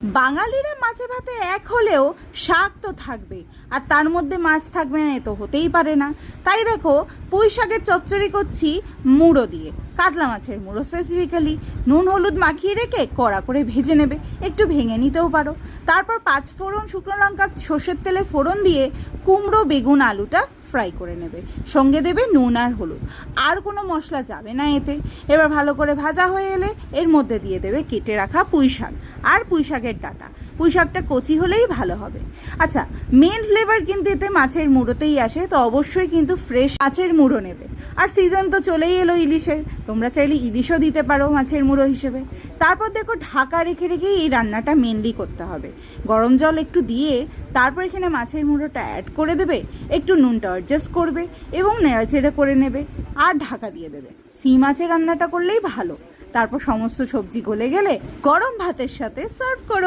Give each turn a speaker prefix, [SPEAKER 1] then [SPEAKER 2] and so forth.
[SPEAKER 1] বাঙালিরা মাছে ভাতে এক হলেও শাক তো থাকবে, আর তার মধ্যে মাছ থাকবে না এ তো হতেই পারে না। তাই দেখো, পুঁই শাকের চচ্চড়ি করছি মুড়ো দিয়ে, কাতলা মাছের মুড়ো স্পেসিফিক্যালি। নুন হলুদ মাখিয়ে রেখে কড়া করে ভেজে নেবে, একটু ভেঙে নিতেও পারো। তারপর 5 ফোড়ন, শুকনো লঙ্কা, সর্ষের তেলে ফোড়ন দিয়ে কুমড়ো, বেগুন, আলুটা ফ্রাই করে নেবে। সঙ্গে দেবে নুন আর হলুদ, আর কোনো মশলা যাবে না এতে। এবার ভালো করে ভাজা হয়ে এলে এর মধ্যে দিয়ে দেবে কেটে রাখা পুঁই শাক আর পুঁই শাকের ডাঁটা। পুঁই শাকটা কচি হলেই ভালো হবে। আচ্ছা, মেন ফ্লেভার কিন্তু এতে মাছের মুড়োতেই আসে, তো অবশ্যই কিন্তু ফ্রেশ মাছের মুড়ো নেবে। আর সিজন তো চলেই এলো ইলিশের, তোমরা চাইলে ইলিশও দিতে পারো মাছের মুড়ো হিসেবে। তারপর দেখো, ঢাকা রেখে রেখেই এই রান্নাটা মেনলি করতে হবে। গরম জল একটু দিয়ে তারপর এখানে মাছের মুড়োটা অ্যাড করে দেবে, একটু নুনটা অ্যাডজাস্ট করবে এবং নেড়াচেড়ে করে নেবে আর ঢাকা দিয়ে দেবে। সি মাছের রান্নাটা করলেই ভালো। তারপর সমস্ত সবজি গলে গেলে গরম ভাতের সাথে সার্ভ করো।